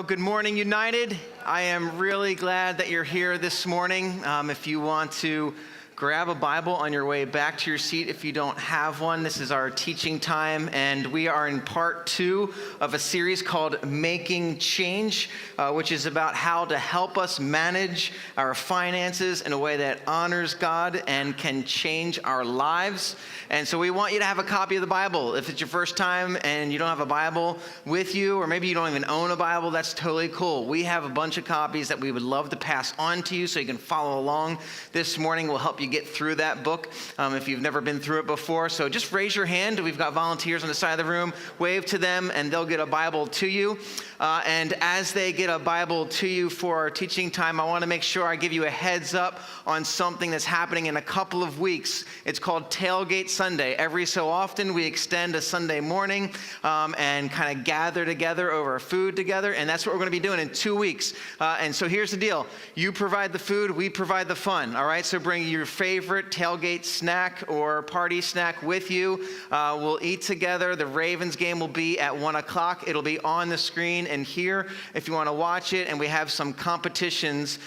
good morning, United. I am really glad that you're here this morning. If you want to grab a Bible on your way back to your seat, if you don't have one, this is our teaching time, and we are in part 2 of a series called Making Change, which is about how to help us manage our finances in a way that honors God and can change our lives. And so we want you to have a copy of the Bible. If it's your first time and you don't have a Bible with you, or maybe you don't even own a Bible, that's totally cool. We have a bunch of copies that we would love to pass on to you so you can follow along this morning. We'll help you get through that book if you've never been through it before. So just raise your hand. We've got volunteers on the side of the room. Wave to them and they'll get a Bible to you. And as they get a Bible to you for our teaching time, I want to make sure I give you a heads up on something that's happening in a couple of weeks. It's called Tailgate Sunday. Every so often we extend a Sunday morning and kind of gather together over food together. And that's what we're going to be doing in 2 weeks. And so here's the deal. You provide the food, we provide the fun. All right, so bring your favorite tailgate snack or party snack with you. We'll eat together. The Ravens game will be at 1 o'clock. It'll be on the screen and here if you want to watch it. And we have some competitions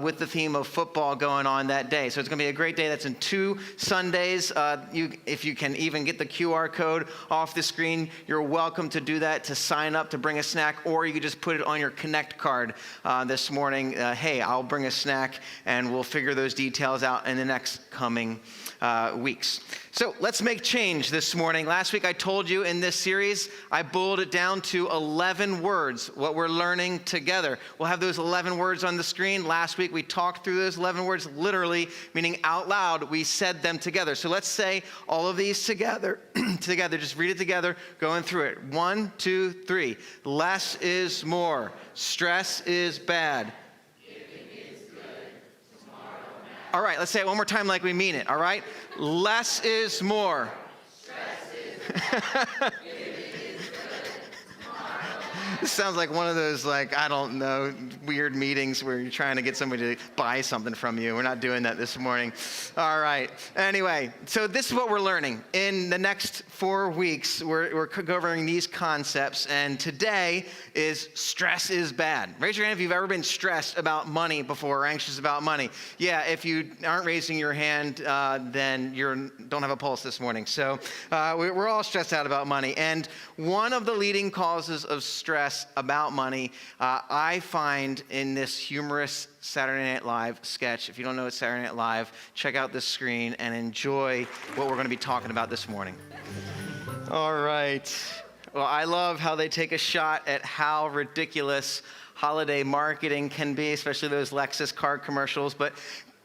with the theme of football going on that day. So it's going to be a great day. That's in 2 Sundays. If you can even get the QR code off the screen, you're welcome to do that, to sign up, to bring a snack, or you could just put it on your Connect card this morning. Hey, I'll bring a snack, and we'll figure those details out in the next coming weeks. So let's make change this morning. Last week I told you in this series, I boiled it down to 11 words, what we're learning together. We'll have those 11 words on the screen. Last week we talked through those 11 words literally, meaning out loud. We said them together. So let's say all of these together. Together, just read it together, going through it. 1, 2, 3. Less is more. Stress is bad. All right, let's say it one more time like we mean it, all right? Less is more. Stress is bad. This sounds like one of those, I don't know, weird meetings where you're trying to get somebody to buy something from you. We're not doing that this morning. All right. Anyway, so this is what we're learning. In the next 4 weeks, we're covering these concepts, and today is stress is bad. Raise your hand if you've ever been stressed about money before or anxious about money. Yeah, if you aren't raising your hand, then you don't have a pulse this morning. So we're all stressed out about money. And one of the leading causes of stress about money, I find in this humorous Saturday Night Live sketch. If you don't know it's Saturday Night Live, check out this screen and enjoy what we're going to be talking about this morning. All right. Well, I love how they take a shot at how ridiculous holiday marketing can be, especially those Lexus car commercials. But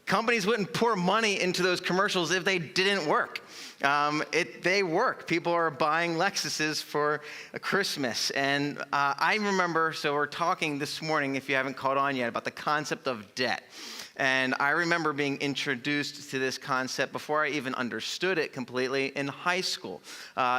companies wouldn't pour money into those commercials if they didn't work. They work. People are buying Lexuses for Christmas. And I remember, so we're talking this morning, if you haven't caught on yet, about the concept of debt. And I remember being introduced to this concept before I even understood it completely in high school.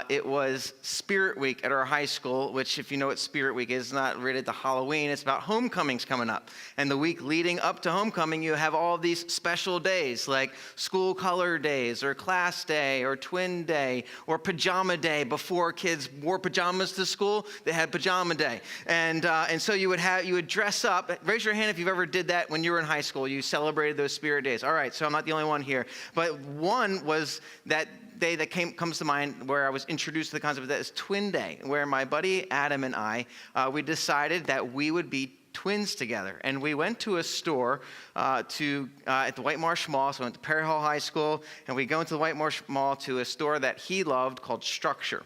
It was Spirit Week at our high school, which if you know what Spirit Week is, not related to Halloween. It's about homecomings coming up. And the week leading up to homecoming, you have all these special days like school color days or class day or twin day or pajama day. Before kids wore pajamas to school, they had pajama day. And so you would dress up. Raise your hand if you've ever did that when you were in high school. You celebrated those spirit days. All right, so I'm not the only one here. But one was that day that comes to mind where I was introduced to the concept of that is Twin Day, where my buddy Adam and I, we decided that we would be twins together. And we went to a store at the White Marsh Mall. So we went to Perry Hall High School, and we go into the White Marsh Mall to a store that he loved called Structure.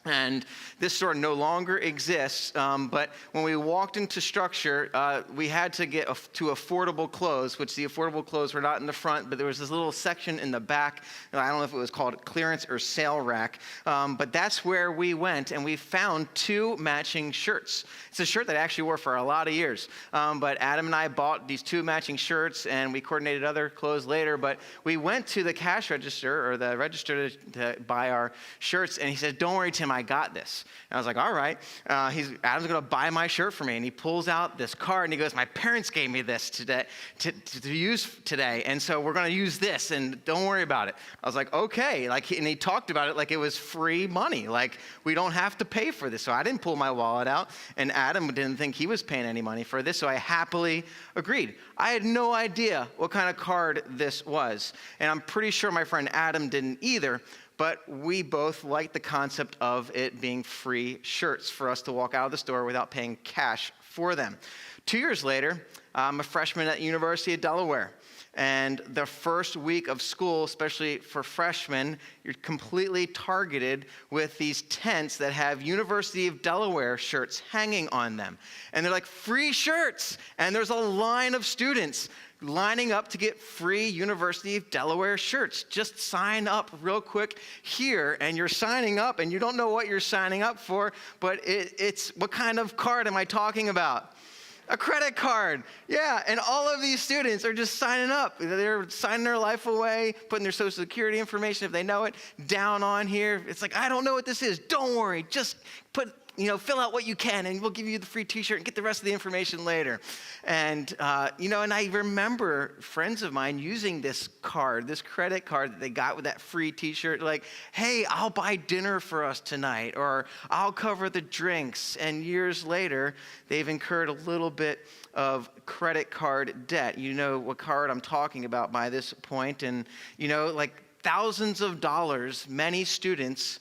And this store no longer exists, but when we walked into Structure, we had to get to affordable clothes, which the affordable clothes were not in the front, but there was this little section in the back. I don't know if it was called clearance or sale rack, but that's where we went, and we found 2 matching shirts. It's a shirt that I actually wore for a lot of years, but Adam and I bought these 2 matching shirts, and we coordinated other clothes later, but we went to the cash register, or the register to buy our shirts, and he said, "Don't worry, Tim, I got this. And I was like, all right, Adam's going to buy my shirt for me. And he pulls out this card and he goes, my parents gave me this today to use today. And so we're going to use this and don't worry about it. I was like, okay. And he talked about it like it was free money. Like we don't have to pay for this. So I didn't pull my wallet out, and Adam didn't think he was paying any money for this. So I happily agreed. I had no idea what kind of card this was. And I'm pretty sure my friend Adam didn't either. But we both liked the concept of it being free shirts for us to walk out of the store without paying cash for them. 2 years later, I'm a freshman at University of Delaware. And the first week of school, especially for freshmen, you're completely targeted with these tents that have University of Delaware shirts hanging on them. And they're like free shirts. And there's a line of students lining up to get free University of Delaware shirts. Just sign up real quick here, and you're signing up, and you don't know what you're signing up for, but it's what kind of card am I talking about? A credit card. Yeah, and all of these students are just signing up. They're signing their life away, putting their social security information, if they know it, down on here. It's like, I don't know what this is. Don't worry. Just fill out what you can, and we'll give you the free t-shirt and get the rest of the information later. And, and I remember friends of mine using this card, this credit card that they got with that free t-shirt, like, hey, I'll buy dinner for us tonight, or I'll cover the drinks. And years later, they've incurred a little bit of credit card debt. You know what card I'm talking about by this point. And, like thousands of dollars, many students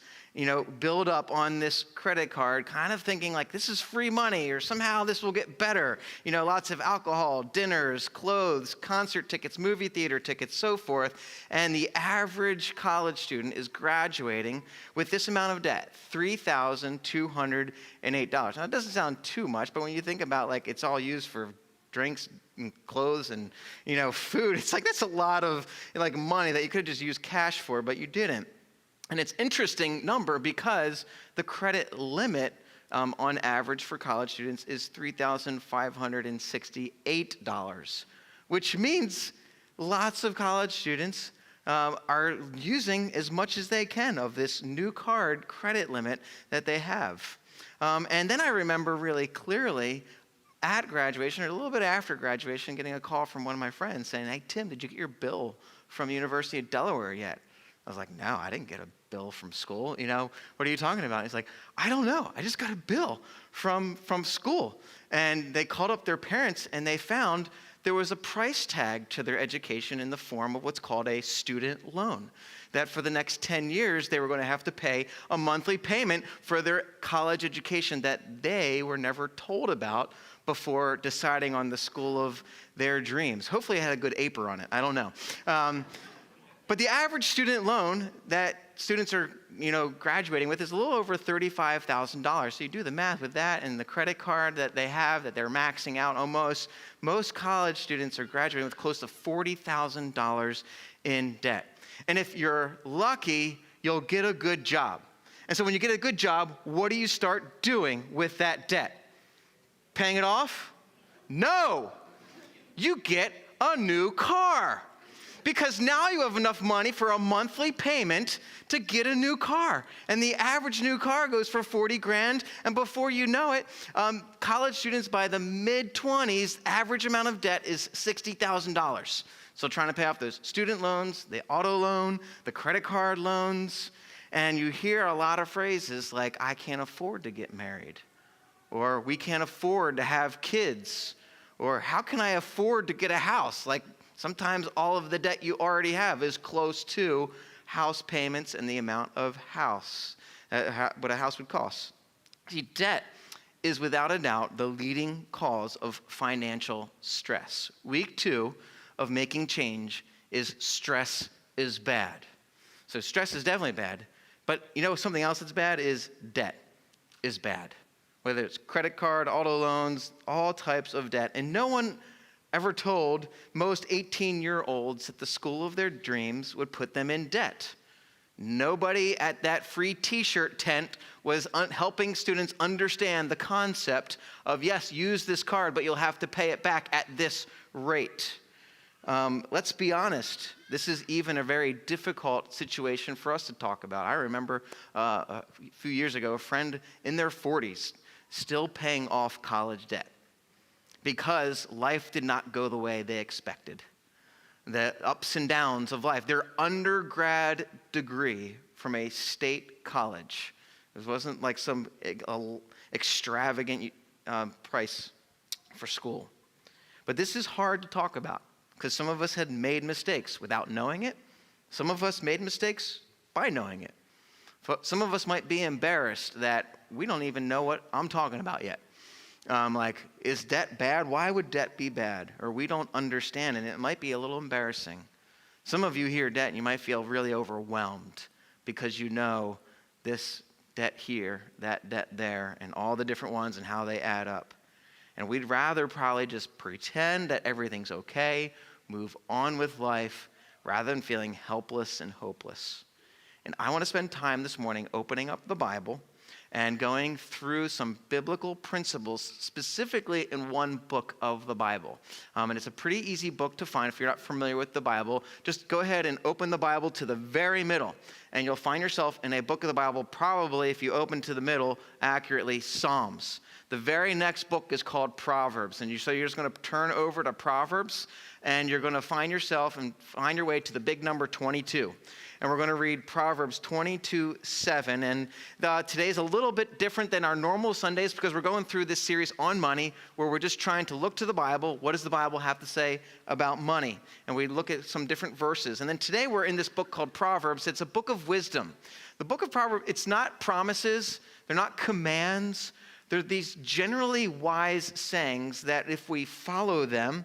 build up on this credit card, kind of thinking like this is free money or somehow this will get better. Lots of alcohol, dinners, clothes, concert tickets, movie theater tickets, so forth. And the average college student is graduating with this amount of debt, $3,208. Now, it doesn't sound too much, but when you think about like it's all used for drinks and clothes and, food, it's like that's a lot of like money that you could have just used cash for, but you didn't. And it's an interesting number because the credit limit on average for college students is $3,568, which means lots of college students are using as much as they can of this new card credit limit that they have. And then I remember really clearly at graduation or a little bit after graduation getting a call from one of my friends saying, hey, Tim, did you get your bill from University of Delaware yet? I was like, no, I didn't get a bill from school. What are you talking about? He's like, I don't know. I just got a bill from school. And they called up their parents and they found there was a price tag to their education in the form of what's called a student loan. That for the next 10 years, they were going to have to pay a monthly payment for their college education that they were never told about before deciding on the school of their dreams. Hopefully it had a good APR on it. I don't know. But the average student loan that students are, graduating with is a little over $35,000. So you do the math with that and the credit card that they have that they're maxing out almost. Most college students are graduating with close to $40,000 in debt. And if you're lucky, you'll get a good job. And so when you get a good job, what do you start doing with that debt? Paying it off? No. You get a new car. Because now you have enough money for a monthly payment to get a new car. And the average new car goes for $40,000. And before you know it, college students by the mid-20s, average amount of debt is $60,000. So trying to pay off those student loans, the auto loan, the credit card loans. And you hear a lot of phrases like, I can't afford to get married. Or we can't afford to have kids. Or how can I afford to get a house? Like, sometimes all of the debt you already have is close to house payments and the amount of what a house would cost. See, debt is without a doubt the leading cause of financial stress. Week 2 of making change is stress is bad. So stress is definitely bad, but something else that's bad is debt is bad. Whether it's credit card, auto loans, all types of debt. And no one ever told most 18-year-olds that the school of their dreams would put them in debt. Nobody at that free t-shirt tent was helping students understand the concept of, yes, use this card, but you'll have to pay it back at this rate. Let's be honest, this is even a very difficult situation for us to talk about. I remember a few years ago, a friend in their 40s still paying off college debt because life did not go the way they expected. The ups and downs of life. Their undergrad degree from a state college. It wasn't like some extravagant price for school. But this is hard to talk about because some of us had made mistakes without knowing it. Some of us made mistakes by knowing it. Some of us might be embarrassed that we don't even know what I'm talking about yet. Like, is debt bad? Why would debt be bad? Or we don't understand, and it might be a little embarrassing. Some of you hear debt, and you might feel really overwhelmed because you know this debt here, that debt there, and all the different ones and how they add up. And we'd rather probably just pretend that everything's okay, move on with life, rather than feeling helpless and hopeless. And I want to spend time this morning opening up the Bible and going through some biblical principles, specifically in one book of the Bible. And it's a pretty easy book to find if you're not familiar with the Bible. Just go ahead and open the Bible to the very middle, and you'll find yourself in a book of the Bible, probably, if you open to the middle accurately, Psalms. The very next book is called Proverbs, and so you're just going to turn over to Proverbs, and you're going to find yourself and find your way to the big number 22. And we're going to read Proverbs 22:7. And today's a little bit different than our normal Sundays because we're going through this series on money where we're just trying to look to the Bible. What does the Bible have to say about money? And we look at some different verses. And then today we're in this book called Proverbs. It's a book of wisdom. The book of Proverbs, it's not promises. They're not commands. They're these generally wise sayings that if we follow them,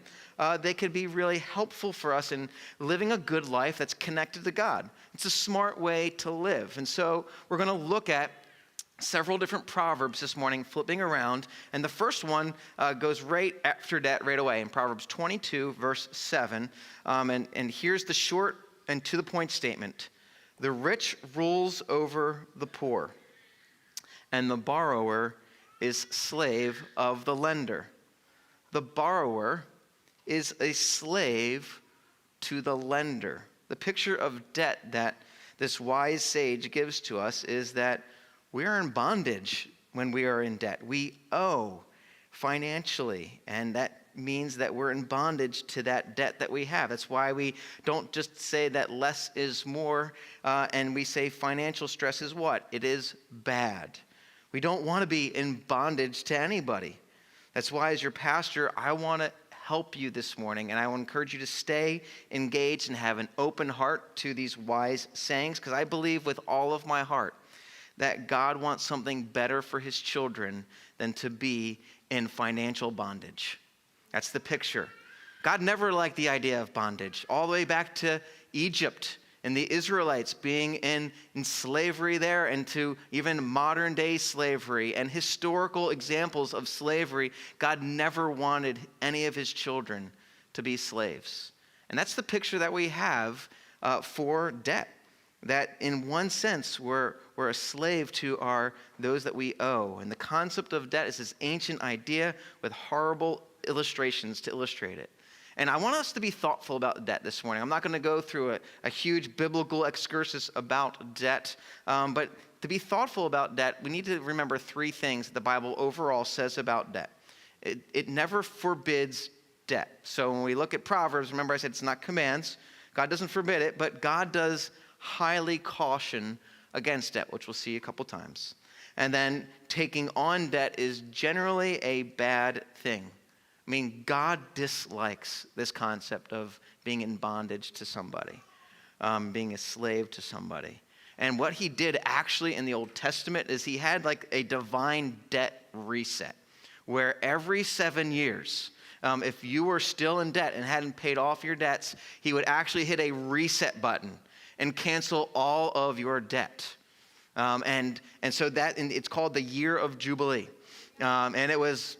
they could be really helpful for us in living a good life that's connected to God. It's a smart way to live. And so we're going to look at several different Proverbs this morning, flipping around. And the first one goes right after that right away in Proverbs 22, verse 7. And here's the short and to the point statement. The rich rules over the poor, and the borrower is slave of the lender. The borrower is a slave to the lender. The picture of debt that this wise sage gives to us is that we are in bondage when we are in debt. We owe financially, and that means that we're in bondage to that debt that we have. That's why we don't just say that less is more, and we say financial stress is what? It is bad. We don't want to be in bondage to anybody. That's why as your pastor, I want to help you this morning, and I will encourage you to stay engaged and have an open heart to these wise sayings, because I believe with all of my heart that God wants something better for his children than to be in financial bondage. That's the picture. God never liked the idea of bondage, all the way back to Egypt and the Israelites being in slavery there, and to even modern day slavery and historical examples of slavery. God never wanted any of his children to be slaves. And that's the picture that we have for debt. That in one sense, we're a slave to those that we owe. And the concept of debt is this ancient idea with horrible illustrations to illustrate it. And I want us to be thoughtful about debt this morning. I'm not going to go through a huge biblical excursus about debt, but to be thoughtful about debt, we need to remember three things that the Bible overall says about debt. It never forbids debt. So when we look at Proverbs, remember I said it's not commands. God doesn't forbid it, but God does highly caution against debt, which we'll see a couple times. And then taking on debt is generally a bad thing. I mean, God dislikes this concept of being in bondage to somebody, being a slave to somebody. And what he did actually in the Old Testament is he had like a divine debt reset, where every 7 years, if you were still in debt and hadn't paid off your debts, he would actually hit a reset button and cancel all of your debt. And so it's called the year of Jubilee. And it was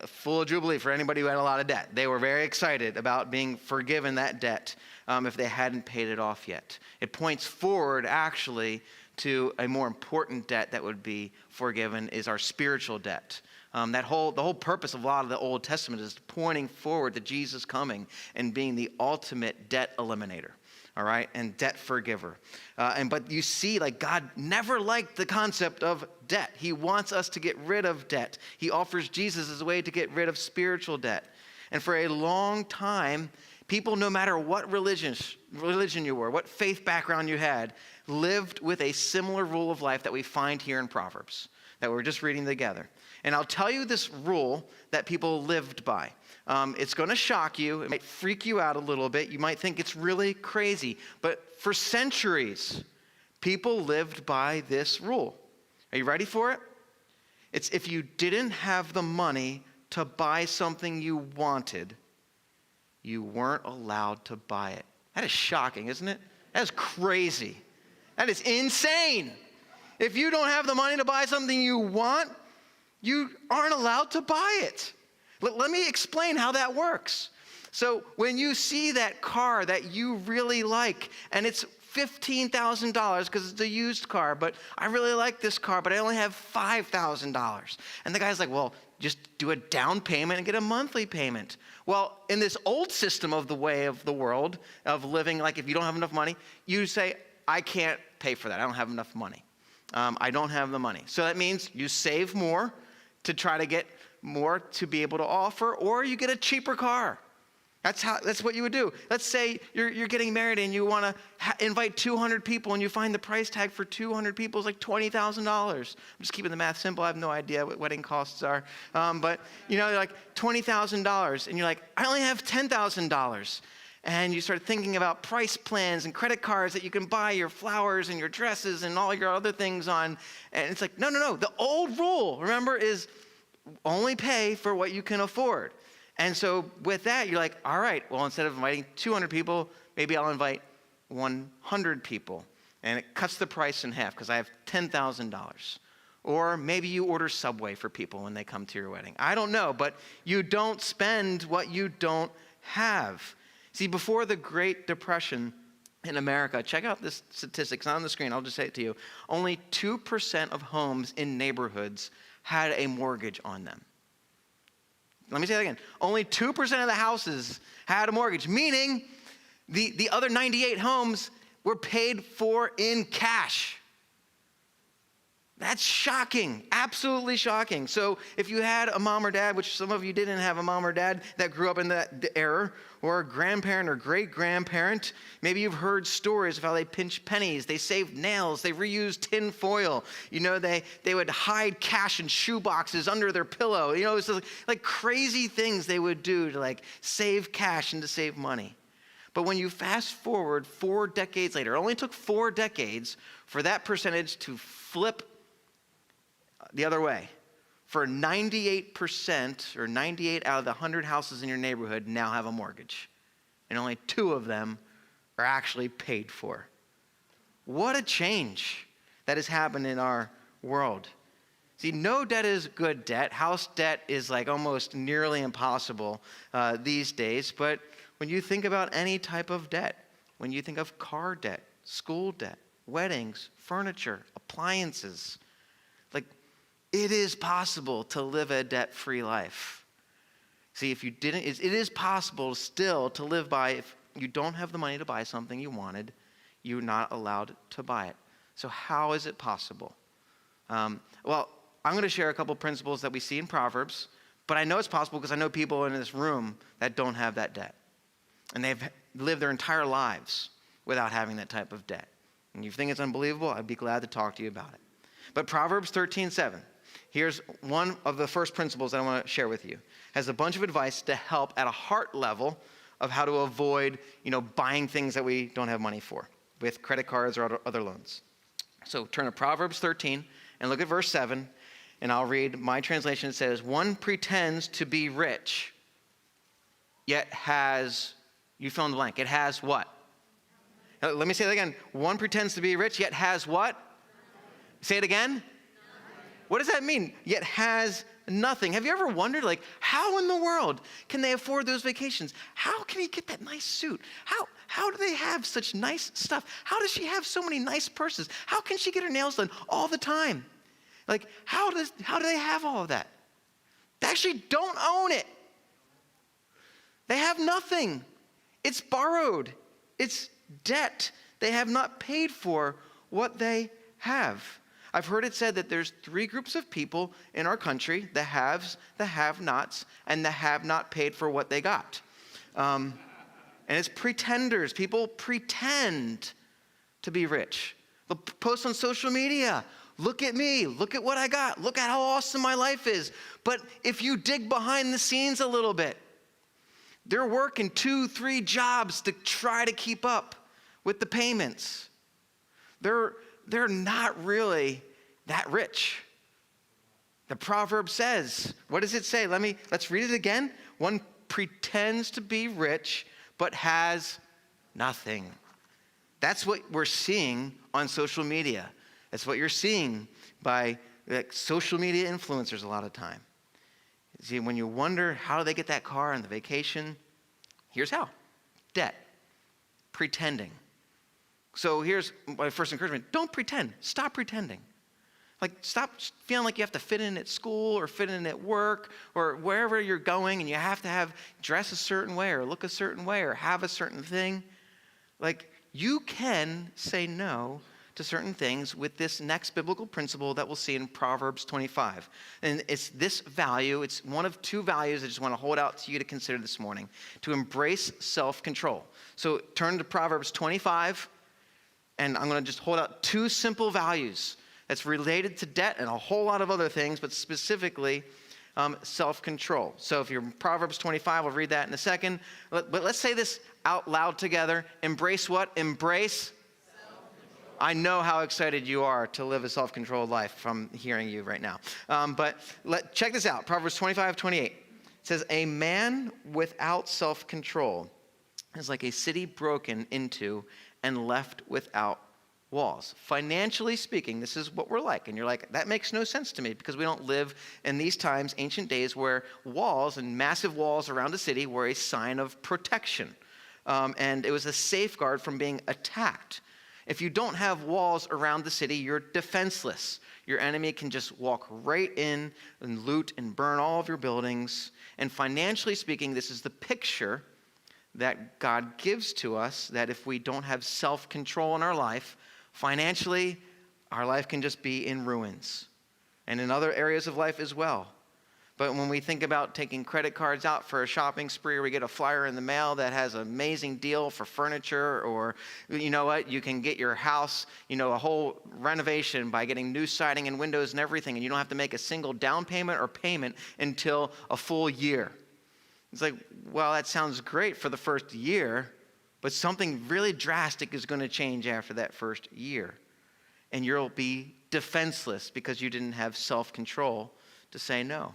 full of jubilee for anybody who had a lot of debt. They were very excited about being forgiven that debt if they hadn't paid it off yet. It points forward, actually, to a more important debt that would be forgiven is our spiritual debt. The whole purpose of a lot of the Old Testament is pointing forward to Jesus coming and being the ultimate debt eliminator. All right, and debt forgiver. But you see, like, God never liked the concept of debt. He wants us to get rid of debt. He offers Jesus as a way to get rid of spiritual debt. And for a long time, people, no matter what religion you were, what faith background you had, lived with a similar rule of life that we find here in Proverbs, that we're just reading together. And I'll tell you this rule that people lived by. It's going to shock you. It might freak you out a little bit. You might think it's really crazy. But for centuries, people lived by this rule. Are you ready for it? It's if you didn't have the money to buy something you wanted, you weren't allowed to buy it. That is shocking, isn't it? That is crazy. That is insane. If you don't have the money to buy something you want, you aren't allowed to buy it. Let me explain how that works. So when you see that car that you really like, and it's $15,000 because it's a used car, but I really like this car, but I only have $5,000. And the guy's like, well, just do a down payment and get a monthly payment. Well, in this old system of the way of the world, of living, like if you don't have enough money, you say, I can't pay for that. I don't have enough money. I don't have the money. So that means you save more to try to get more to be able to offer, or you get a cheaper car. That's what you would do. Let's say you're getting married and you want to invite 200 people, and you find the price tag for 200 people is like $20,000. I'm just keeping the math simple. I have no idea what wedding costs are. But you're like $20,000, and you're like, I only have $10,000. And you start thinking about price plans and credit cards that you can buy your flowers and your dresses and all your other things on. And it's like, no. The old rule, remember, is only pay for what you can afford. And so with that, you're like, all right, well, instead of inviting 200 people, maybe I'll invite 100 people. And it cuts the price in half because I have $10,000. Or maybe you order Subway for people when they come to your wedding. I don't know, but you don't spend what you don't have. See, before the Great Depression in America, check out this statistic. It's not on the screen. I'll just say it to you. Only 2% of homes in neighborhoods had a mortgage on them. Let me say that again. Only 2% of the houses had a mortgage, meaning the other 98 homes were paid for in cash. That's shocking, absolutely shocking. So if you had a mom or dad, which some of you didn't have a mom or dad that grew up in that era, or a grandparent or great-grandparent, maybe you've heard stories of how they pinched pennies, they saved nails, they reused tin foil. They would hide cash in shoe boxes under their pillow. It's like crazy things they would do to like save cash and to save money. But when you fast forward 4 decades later, it only took 4 decades for that percentage to flip the other way. For 98%, or 98 out of the 100 houses in your neighborhood now have a mortgage. And only 2 of them are actually paid for. What a change that has happened in our world. See, no debt is good debt. House debt is like almost nearly impossible these days. But when you think about any type of debt, when you think of car debt, school debt, weddings, furniture, appliances, like, it is possible to live a debt-free life. See, if you didn't, it is possible still to live by, if you don't have the money to buy something you wanted, you're not allowed to buy it. So how is it possible? Well, I'm going to share a couple principles that we see in Proverbs, but I know it's possible because I know people in this room that don't have that debt. And they've lived their entire lives without having that type of debt. And you think it's unbelievable, I'd be glad to talk to you about it. But Proverbs 13:7. Here's one of the first principles that I want to share with you. Has a bunch of advice to help at a heart level of how to avoid, buying things that we don't have money for with credit cards or other loans. So turn to Proverbs 13 and look at verse 7, and I'll read my translation. It says, one pretends to be rich, yet has, you fill in the blank, it has what? Let me say that again. One pretends to be rich, yet has what? Say it again. What does that mean? Yet has nothing. Have you ever wondered, like, how in the world can they afford those vacations? How can he get that nice suit? How do they have such nice stuff? How does she have so many nice purses? How can she get her nails done all the time? Like, how do they have all of that? They actually don't own it. They have nothing. It's borrowed. It's debt. They have not paid for what they have. I've heard it said that there's 3 groups of people in our country: the haves, the have-nots, and the have not paid for what they got. And it's pretenders. People pretend to be rich. They'll post on social media, look at me, look at what I got, look at how awesome my life is. But if you dig behind the scenes a little bit, they're working 2, 3 jobs to try to keep up with the payments. They're not really that rich. The proverb says, what does it say? Let's read it again. One pretends to be rich, but has nothing. That's what we're seeing on social media. That's what you're seeing by social media influencers a lot of time. See, when you wonder how do they get that car on the vacation, here's how: debt, pretending. So here's my first encouragement: don't pretend. Stop pretending. Like, stop feeling like you have to fit in at school or fit in at work or wherever you're going, and you have to dress a certain way or look a certain way or have a certain thing. Like, you can say no to certain things with this next biblical principle that we'll see in Proverbs 25. And it's this value. It's one of 2 values I just want to hold out to you to consider this morning: to embrace self-control. So turn to Proverbs 25, and I'm going to just hold out 2 simple values that's related to debt and a whole lot of other things, but specifically self-control. So if you're in Proverbs 25, we'll read that in a second. But let's say this out loud together. Embrace what? Embrace self-control. I know how excited you are to live a self-controlled life from hearing you right now. Check this out. Proverbs 25:28. It says, a man without self-control is like a city broken into and left without walls. Financially speaking, this is what we're like. And you're like, that makes no sense to me, because we don't live in these times, ancient days, where walls and massive walls around a city were a sign of protection. And it was a safeguard from being attacked. If you don't have walls around the city, you're defenseless. Your enemy can just walk right in and loot and burn all of your buildings. And financially speaking, this is the picture that God gives to us, that if we don't have self-control in our life, financially, our life can just be in ruins, and in other areas of life as well. But when we think about taking credit cards out for a shopping spree, or we get a flyer in the mail that has an amazing deal for furniture, or you know what, you can get your house, a whole renovation by getting new siding and windows and everything, and you don't have to make a single down payment or payment until a full year. It's like, well, that sounds great for the first year, but something really drastic is going to change after that first year. And you'll be defenseless because you didn't have self-control to say no.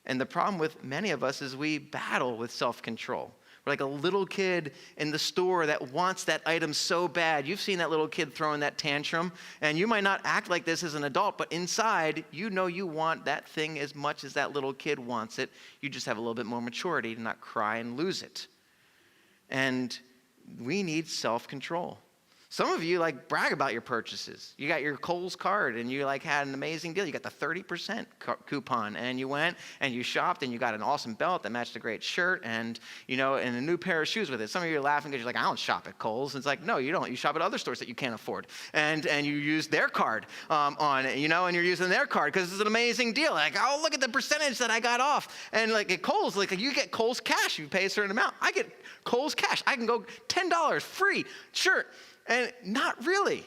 And the problem with many of us is we battle with self-control. We're like a little kid in the store that wants that item so bad. You've seen that little kid throwing that tantrum, and you might not act like this as an adult, but inside, you know you want that thing as much as that little kid wants it. You just have a little bit more maturity to not cry and lose it. And we need self-control. Some of you brag about your purchases. You got your Kohl's card and you had an amazing deal. You got the 30% coupon, and you went and you shopped and you got an awesome belt that matched a great shirt and and a new pair of shoes with it. Some of you are laughing because you're like, I don't shop at Kohl's. And it's like, no, you don't. You shop at other stores that you can't afford. And you use their card on it, and you're using their card because it's an amazing deal. Like, oh, look at the percentage that I got off. And at Kohl's, you get Kohl's cash. You pay a certain amount. I get Kohl's cash. I can go $10 free shirt. And not really,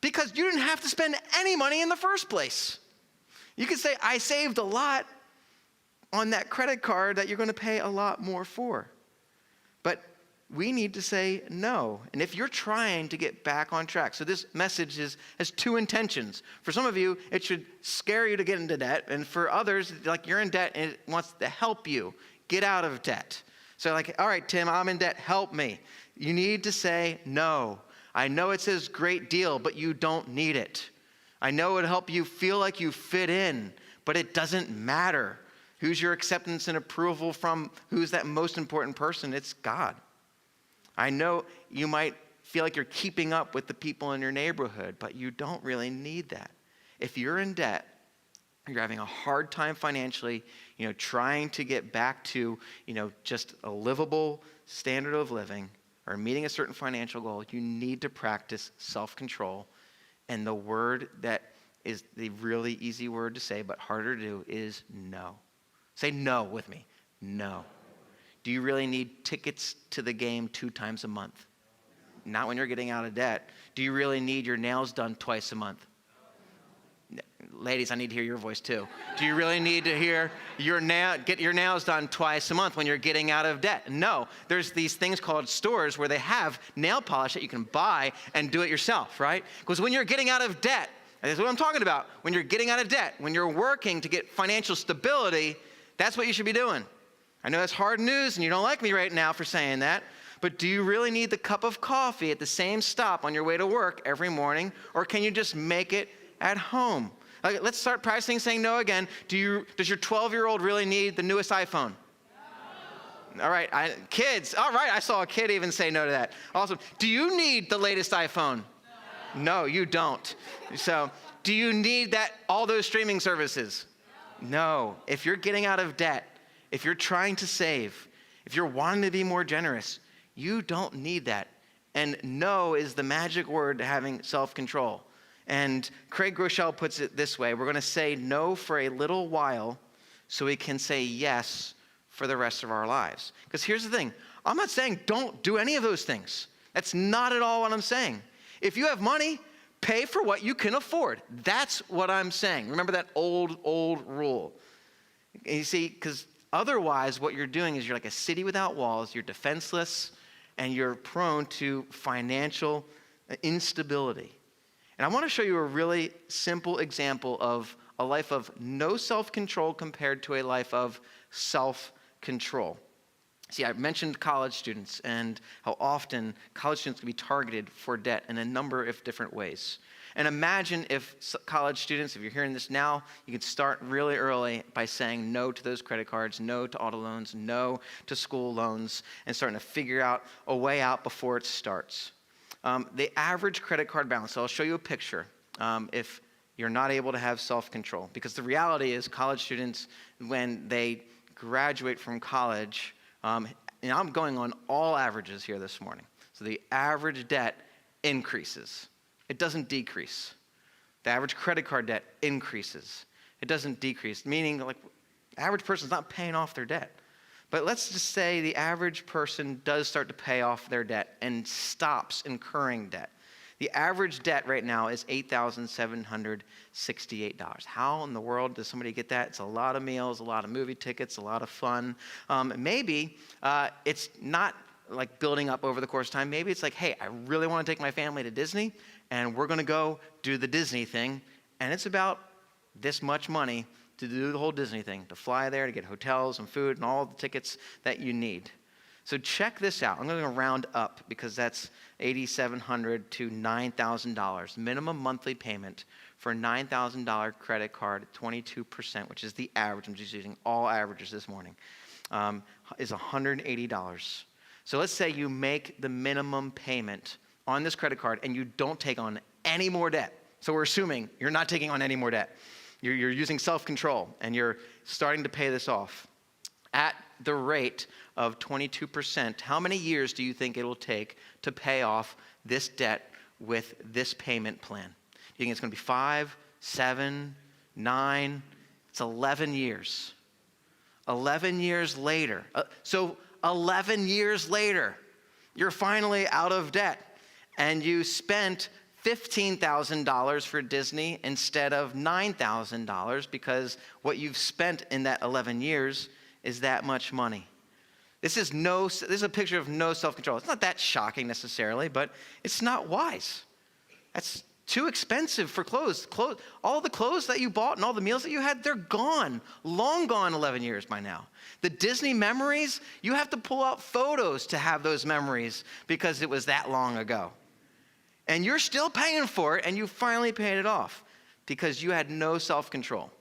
because you didn't have to spend any money in the first place. You could say, I saved a lot on that credit card that you're going to pay a lot more for. But we need to say no. And if you're trying to get back on track, so this message has 2 intentions. For some of you, it should scare you to get into debt. And for others, you're in debt and it wants to help you get out of debt. So all right, Tim, I'm in debt. Help me. You need to say no. I know it says great deal, but you don't need it. I know it'll help you feel like you fit in, but it doesn't matter. Who's your acceptance and approval from? Who's that most important person? It's God. I know you might feel like you're keeping up with the people in your neighborhood, but you don't really need that. If you're in debt, you're having a hard time financially, trying to get back to, just a livable standard of living or meeting a certain financial goal, you need to practice self-control. And the word that is the really easy word to say but harder to do is no. Say no with me. No. Do you really need tickets to the game 2 times a month? Not when you're getting out of debt. Do you really need your nails done twice a month? Ladies, I need to hear your voice too. Do you really need to get your nails done twice a month when you're getting out of debt? No. There's these things called stores where they have nail polish that you can buy and do it yourself, right? Because when you're getting out of debt, and that's what I'm talking about. When you're getting out of debt, when you're working to get financial stability, that's what you should be doing. I know that's hard news and you don't like me right now for saying that, but do you really need the cup of coffee at the same stop on your way to work every morning, or can you just make it at home? Let's start practicing saying no again. Does your 12-year-old really need the newest iPhone? No. All right, kids. All right, I saw a kid even say no to that. Awesome. Do you need the latest iPhone? No, you don't. So, do you need all those streaming services? No. If you're getting out of debt, if you're trying to save, if you're wanting to be more generous, you don't need that. And no is the magic word to having self-control. And Craig Groeschel puts it this way: we're going to say no for a little while so we can say yes for the rest of our lives. Because here's the thing. I'm not saying don't do any of those things. That's not at all what I'm saying. If you have money, pay for what you can afford. That's what I'm saying. Remember that old rule. And you see, because otherwise what you're doing is you're like a city without walls. You're defenseless and you're prone to financial instability. And I want to show you a really simple example of a life of no self-control compared to a life of self-control. See, I mentioned college students and how often college students can be targeted for debt in a number of different ways. And imagine if college students, if you're hearing this now, you can start really early by saying no to those credit cards, no to auto loans, no to school loans, and starting to figure out a way out before it starts. The average credit card balance, so I'll show you a picture if you're not able to have self-control. Because the reality is college students, when they graduate from college, and I'm going on all averages here this morning. So the average debt increases. It doesn't decrease. The average credit card debt increases. It doesn't decrease, meaning like average person's not paying off their debt. But let's just say the average person does start to pay off their debt and stops incurring debt. The average debt right now is $8,768. How in the world does somebody get that? It's a lot of meals, a lot of movie tickets, a lot of fun. Maybe it's not like building up over the course of time. Maybe it's like, hey, I really want to take my family to Disney, and we're going to go do the Disney thing, and it's about this much money to do the whole Disney thing, to fly there, to get hotels and food and all the tickets that you need. So check this out. I'm going to round up because that's $8,700 to $9,000. Minimum monthly payment for a $9,000 credit card at 22%, which is the average. I'm just using all averages this morning, is $180. So let's say you make the minimum payment on this credit card and you don't take on any more debt. So we're assuming you're not taking on any more debt. You're using self-control and you're starting to pay this off. At the rate of 22%, how many years do you think it will take to pay off this debt with this payment plan? Do you think it's going to be 5, 7, 9? It's 11 years. 11 years later. So 11 years later, you're finally out of debt and you spent $15,000 for Disney instead of $9,000 because what you've spent in that 11 years is that much money. This is a picture of no self-control. It's not that shocking necessarily, but it's not wise. That's too expensive for clothes. All the clothes that you bought and all the meals that you had, they're gone. Long gone 11 years by now. The Disney memories, you have to pull out photos to have those memories because it was that long ago. And you're still paying for it, and you finally paid it off because you had no self-control.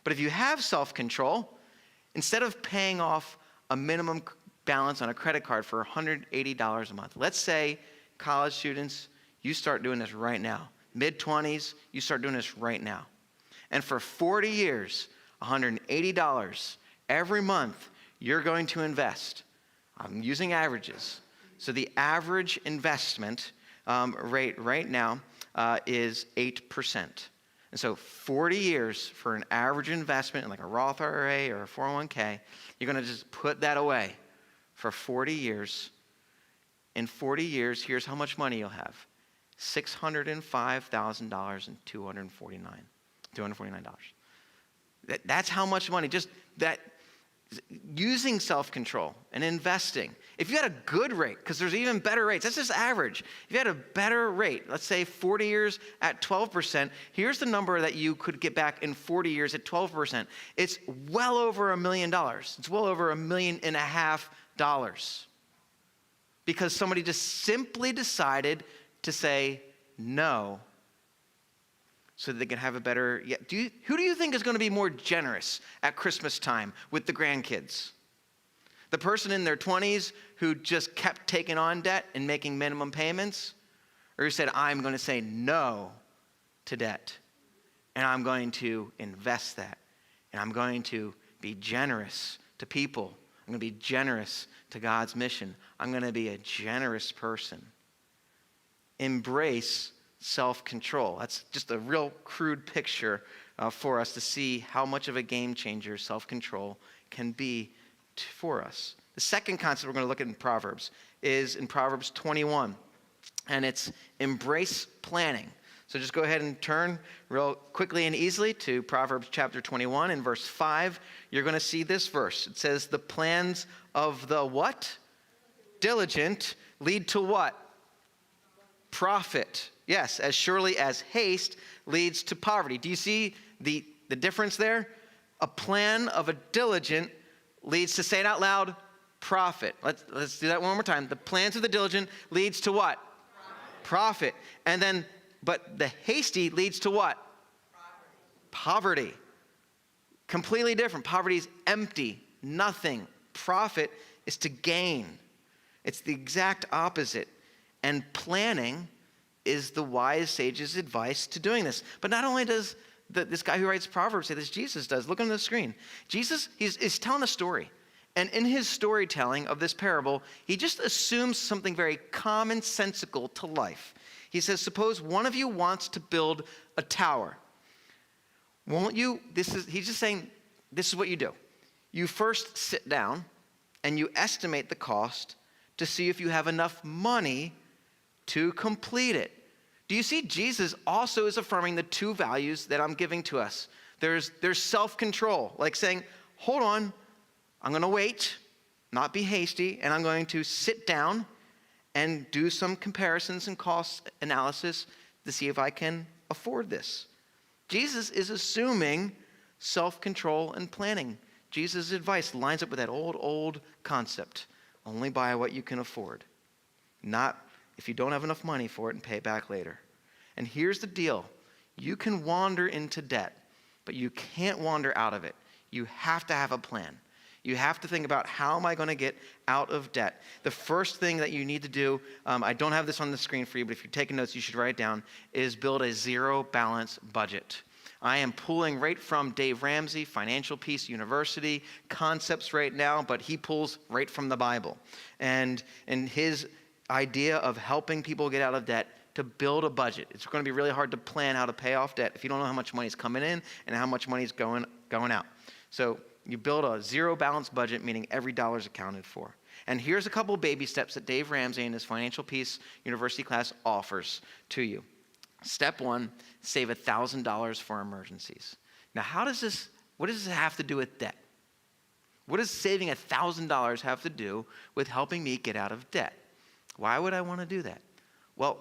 But if you have self-control, instead of paying off a minimum balance on a credit card for $180 a month, let's say college students, you start doing this right now. Mid-20s, you start doing this right now. And for 40 years, $180 every month, you're going to invest. I'm using averages. So the average investment rate right now is 8%. And so 40 years for an average investment in like a Roth IRA or a 401k, you're going to just put that away for 40 years. In 40 years, here's how much money you'll have. $605,249. That's how much money, just that, using self-control and investing. If you had a good rate, because there's even better rates, that's just average. If you had a better rate, let's say 40 years at 12%, here's the number that you could get back in 40 years at 12%. It's well over $1 million. It's well over $1.5 million. Because somebody just simply decided to say no so that they can have a better, who do you think is going to be more generous at Christmas time with the grandkids? The person in their 20s who just kept taking on debt and making minimum payments? Or who said, I'm going to say no to debt, and I'm going to invest that, and I'm going to be generous to people. I'm going to be generous to God's mission. I'm going to be a generous person. Embrace self-control. That's just a real crude picture for us to see how much of a game changer self-control can be for us. The second concept we're going to look at in Proverbs is in Proverbs 21, and it's embrace planning. So just go ahead and turn real quickly and easily to Proverbs chapter 21 and verse 5. You're going to see this verse. It says, the plans of the what? Diligent lead to what? Profit. Yes, as surely as haste leads to poverty. Do you see the difference there? A plan of a diligent leads to, say it out loud, profit. Let's do that one more time. The plans of the diligent leads to what? Profit. And then, but the hasty leads to what? Poverty. Completely different. Poverty is empty, nothing. Profit is to gain. It's the exact opposite. And planning is the wise sage's advice to doing this. But not only does this guy who writes Proverbs say this, Jesus does. Look on the screen. Jesus is telling a story. And in his storytelling of this parable, he just assumes something very commonsensical to life. He says, suppose one of you wants to build a tower. Won't you? He's just saying, this is what you do. You first sit down and you estimate the cost to see if you have enough money to complete it. Do you see? Jesus also is affirming the two values that I'm giving to us. There's self-control, like saying, hold on, I'm going to wait, not be hasty, and I'm going to sit down and do some comparisons and cost analysis to see if I can afford this. Jesus is assuming self-control and planning. Jesus' advice lines up with that old concept. Only buy what you can afford. Not if you don't have enough money for it and pay it back later. And here's the deal. You can wander into debt, but you can't wander out of it. You have to have a plan. You have to think about, how am I going to get out of debt? The first thing that you need to do, I don't have this on the screen for you, but if you're taking notes, you should write it down, is build a zero balance budget. I am pulling right from Dave Ramsey, Financial Peace University, concepts right now, but he pulls right from the Bible. And his idea of helping people get out of debt, to build a budget. It's going to be really hard to plan how to pay off debt if you don't know how much money is coming in and how much money is going out. So you build a zero balance budget, meaning every dollar is accounted for. And here's a couple baby steps that Dave Ramsey in his Financial Peace University class offers to you. Step 1, save $1,000 for emergencies. Now, what does this have to do with debt? What does saving $1,000 have to do with helping me get out of debt? Why would I want to do that? Well,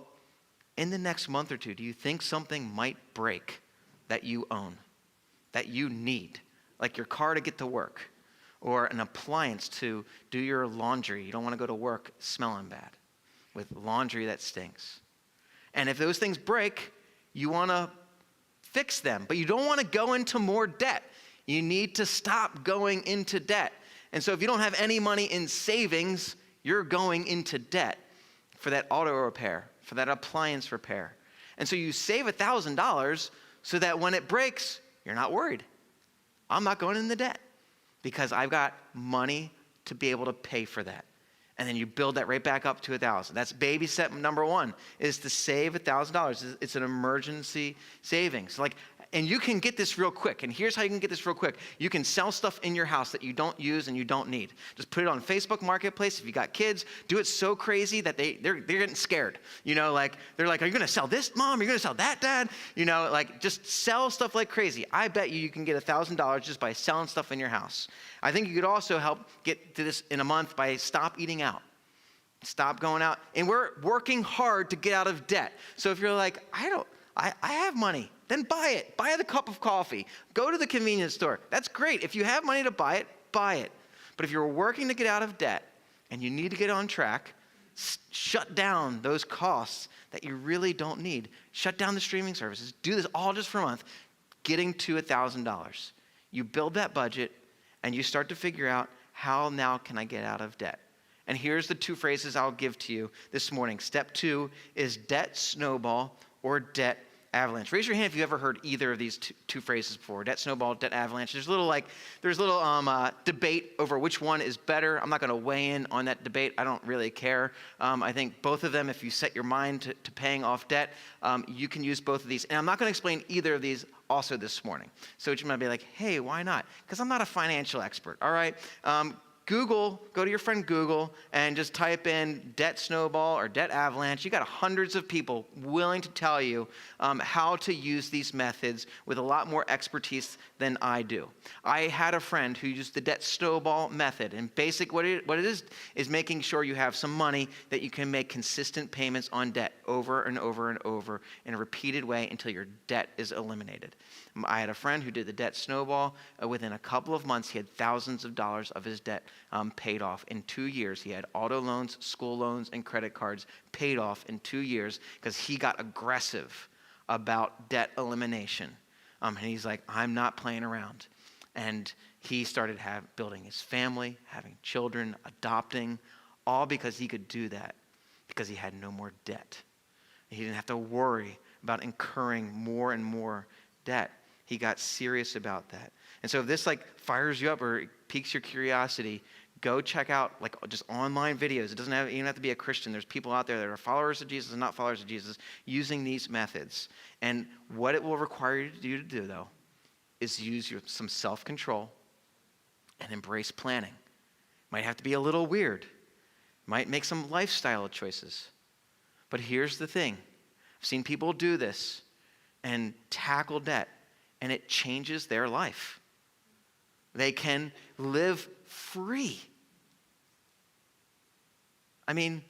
in the next month or two, do you think something might break that you own, that you need, like your car to get to work, or an appliance to do your laundry? You don't want to go to work smelling bad with laundry that stinks. And if those things break, you want to fix them, but you don't want to go into more debt. You need to stop going into debt. And so if you don't have any money in savings, you're going into debt for that auto repair, for that appliance repair. And so you save $1,000 so that when it breaks, you're not worried. I'm not going into debt because I've got money to be able to pay for that. And then you build that right back up to 1,000. That's baby step number one, is to save $1,000. It's an emergency savings. And you can get this real quick. And here's how you can get this real quick. You can sell stuff in your house that you don't use and you don't need. Just put it on Facebook Marketplace. If you got kids, do it so crazy that they're getting scared. They're like, are you going to sell this, Mom? Are you going to sell that, Dad? Just sell stuff like crazy. I bet you can get $1,000 just by selling stuff in your house. I think you could also help get to this in a month by stop eating out. Stop going out. And we're working hard to get out of debt. So if you're like, I have money, then buy it. Buy the cup of coffee. Go to the convenience store. That's great. If you have money to buy it, buy it. But if you're working to get out of debt and you need to get on track, shut down those costs that you really don't need. Shut down the streaming services. Do this all just for a month, getting to $1,000. You build that budget and you start to figure out, how now can I get out of debt? And here's the 2 phrases I'll give to you this morning. Step 2 is debt snowball or debt avalanche. Raise your hand if you've ever heard either of these two phrases before. Debt snowball, debt avalanche. There's a little debate over which one is better. I'm not going to weigh in on that debate. I don't really care. I think both of them, if you set your mind to paying off debt, you can use both of these. And I'm not going to explain either of these also this morning. So you might be like, hey, why not? Because I'm not a financial expert, all right? Go to your friend Google and just type in debt snowball or debt avalanche. You got hundreds of people willing to tell you how to use these methods with a lot more expertise than I do. I had a friend who used the debt snowball method, and what it is making sure you have some money that you can make consistent payments on debt over and over and over in a repeated way until your debt is eliminated. I had a friend who did the debt snowball. Within a couple of months, he had thousands of dollars of his debt paid off. In 2 years, he had auto loans, school loans, and credit cards paid off in 2 years because he got aggressive about debt elimination. And he's like, I'm not playing around. And he started building his family, having children, adopting, all because he could do that because he had no more debt. He didn't have to worry about incurring more and more debt. He got serious about that. And so if this fires you up or piques your curiosity, go check out just online videos. It doesn't even have to be a Christian. There's people out there that are followers of Jesus and not followers of Jesus using these methods. And what it will require you to do, though, is use some self-control and embrace planning. Might have to be a little weird. Might make some lifestyle choices. But here's the thing. I've seen people do this and tackle debt, and it changes their life. They can live free. I mean,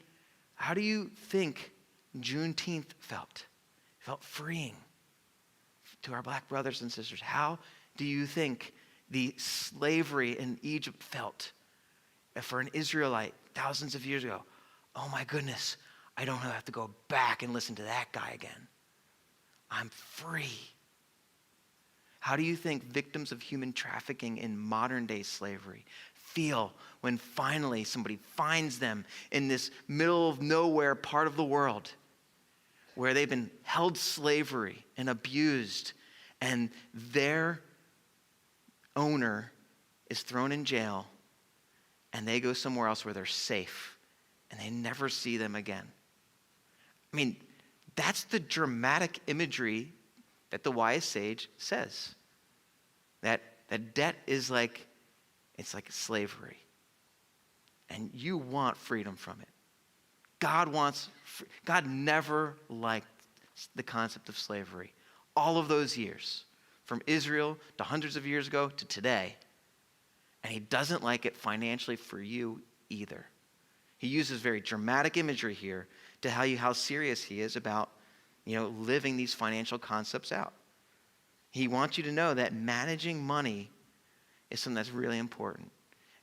how do you think Juneteenth felt? It felt freeing to our black brothers and sisters. How do you think the slavery in Egypt felt for an Israelite thousands of years ago? Oh my goodness, I don't have to go back and listen to that guy again. I'm free. How do you think victims of human trafficking in modern day slavery feel when finally somebody finds them in this middle of nowhere part of the world where they've been held slavery and abused, and their owner is thrown in jail and they go somewhere else where they're safe and they never see them again? I mean, that's the dramatic imagery that the wise sage says. That debt is it's like slavery. And you want freedom from it. God never liked the concept of slavery. All of those years, from Israel to hundreds of years ago to today. And he doesn't like it financially for you either. He uses very dramatic imagery here to tell you how serious he is about living these financial concepts out. He wants you to know that managing money is something that's really important.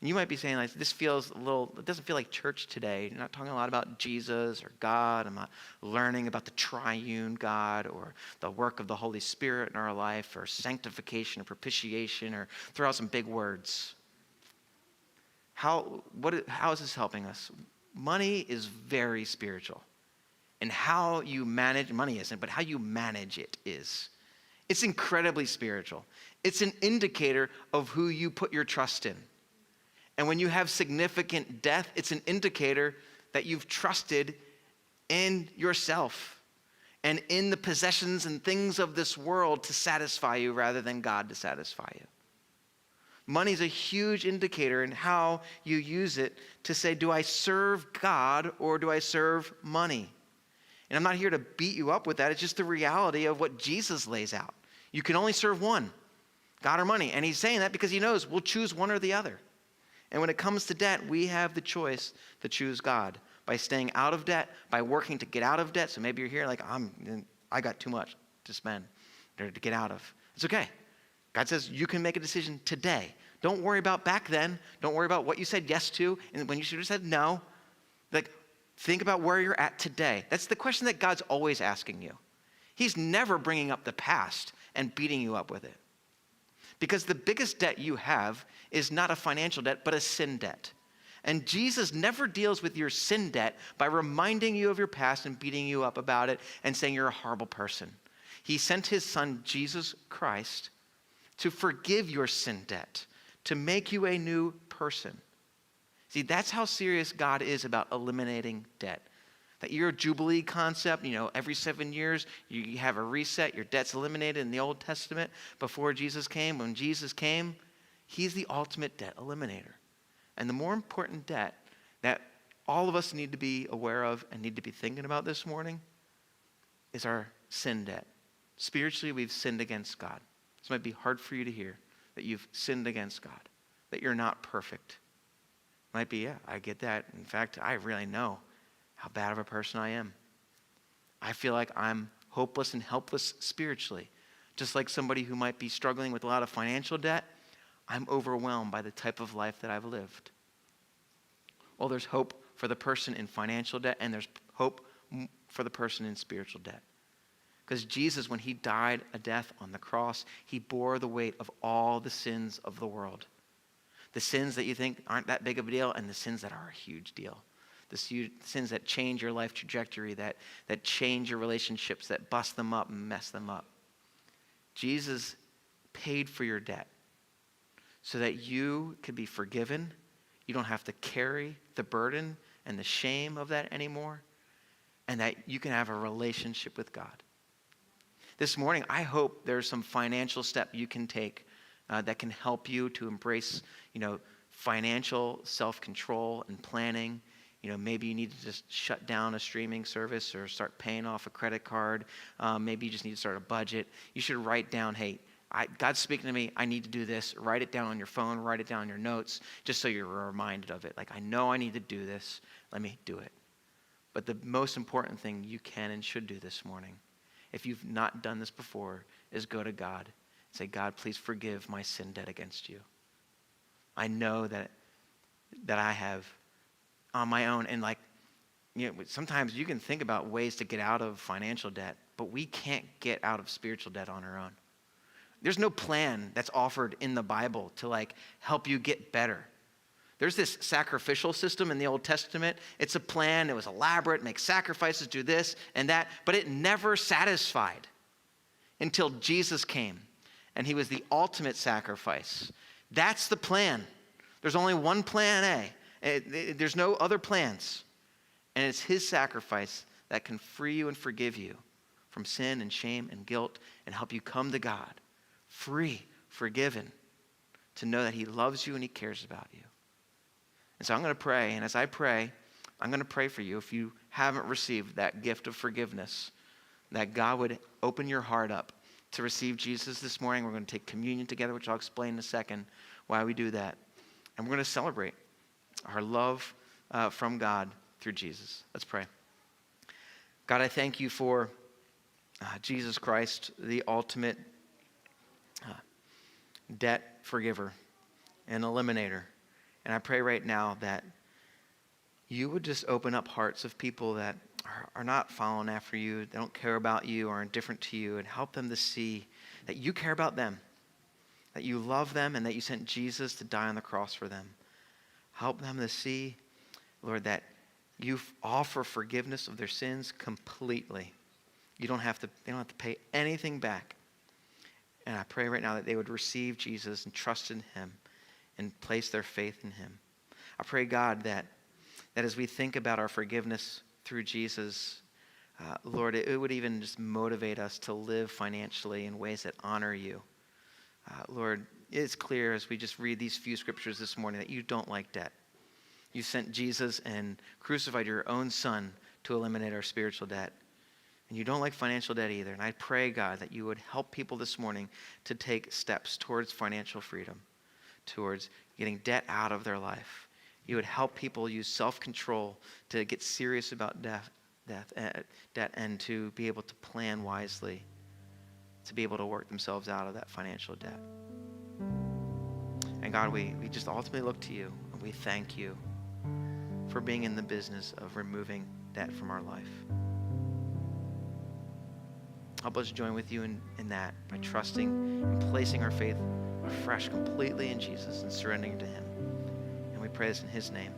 And you might be saying, this feels it doesn't feel like church today. You're not talking a lot about Jesus or God. I'm not learning about the triune God or the work of the Holy Spirit in our life or sanctification or propitiation, or throw out some big words. How is this helping us? Money is very spiritual. And how you manage money isn't, but how you manage it is. It's incredibly spiritual. It's an indicator of who you put your trust in. And when you have significant debt, it's an indicator that you've trusted in yourself and in the possessions and things of this world to satisfy you rather than God to satisfy you. Money is a huge indicator in how you use it to say, do I serve God or do I serve money? And I'm not here to beat you up with that. It's just the reality of what Jesus lays out. You can only serve one, God or money. And he's saying that because he knows we'll choose one or the other. And when it comes to debt, we have the choice to choose God by staying out of debt, by working to get out of debt. So maybe you're here like, I got too much to spend or to get out of. It's okay. God says you can make a decision today. Don't worry about back then. Don't worry about what you said yes to and when you should have said no. Like, think about where you're at today. That's the question that God's always asking you. He's never bringing up the past and beating you up with it. Because the biggest debt you have is not a financial debt, but a sin debt. And Jesus never deals with your sin debt by reminding you of your past and beating you up about it and saying you're a horrible person. He sent his son, Jesus Christ, to forgive your sin debt, to make you a new person. See, that's how serious God is about eliminating debt. That year of Jubilee concept, every 7 years you have a reset, your debt's eliminated in the Old Testament before Jesus came. When Jesus came, he's the ultimate debt eliminator. And the more important debt that all of us need to be aware of and need to be thinking about this morning is our sin debt. Spiritually, we've sinned against God. This might be hard for you to hear, that you've sinned against God, that you're not perfect. Might be, yeah, I get that. In fact, I really know how bad of a person I am. I feel like I'm hopeless and helpless spiritually. Just like somebody who might be struggling with a lot of financial debt, I'm overwhelmed by the type of life that I've lived. Well, there's hope for the person in financial debt, and there's hope for the person in spiritual debt. Because Jesus, when he died a death on the cross, he bore the weight of all the sins of the world. The sins that you think aren't that big of a deal, and the sins that are a huge deal. The sins that change your life trajectory, that change your relationships, that bust them up and mess them up. Jesus paid for your debt so that you could be forgiven. You don't have to carry the burden and the shame of that anymore, and that you can have a relationship with God. This morning, I hope there's some financial step you can take that can help you to embrace, financial self-control and planning. Maybe you need to just shut down a streaming service or start paying off a credit card. Maybe you just need to start a budget. You should write down, hey, God's speaking to me. I need to do this. Write it down on your phone. Write it down in your notes, just so you're reminded of it. Like, I know I need to do this. Let me do it. But the most important thing you can and should do this morning, if you've not done this before, is go to God and say, God, please forgive my sin debt against you. I know that I have on my own. And sometimes you can think about ways to get out of financial debt, but we can't get out of spiritual debt on our own. There's no plan that's offered in the Bible to help you get better. There's this sacrificial system in the Old Testament. It's a plan. It was elaborate, make sacrifices, do this and that, but it never satisfied until Jesus came, and he was the ultimate sacrifice. That's the plan. There's only one plan A. There's no other plans. And it's his sacrifice that can free you and forgive you from sin and shame and guilt and help you come to God, free, forgiven, to know that he loves you and he cares about you. And so I'm going to pray, and as I pray, I'm going to pray for you if you haven't received that gift of forgiveness, that God would open your heart up to receive Jesus this morning. We're going to take communion together, which I'll explain in a second why we do that. And we're going to celebrate our love from God through Jesus. Let's pray. God, I thank you for Jesus Christ, the ultimate debt forgiver and eliminator. And I pray right now that you would just open up hearts of people that are not following after you, they don't care about you, are indifferent to you, and help them to see that you care about them, that you love them, and that you sent Jesus to die on the cross for them. Help them to see, Lord, that you offer forgiveness of their sins completely. They don't have to pay anything back. And I pray right now that they would receive Jesus and trust in him and place their faith in him. I pray, God, that as we think about our forgiveness through Jesus, Lord, it would even just motivate us to live financially in ways that honor you. Lord, it's clear as we just read these few scriptures this morning that you don't like debt. You sent Jesus and crucified your own son to eliminate our spiritual debt. And you don't like financial debt either. And I pray, God, that you would help people this morning to take steps towards financial freedom, towards getting debt out of their life. You would help people use self-control to get serious about debt and to be able to plan wisely, to be able to work themselves out of that financial debt. And God, we just ultimately look to you, and we thank you for being in the business of removing debt from our life. Help us join with you in that by trusting and placing our faith afresh completely in Jesus and surrendering to him. And we pray this in his name.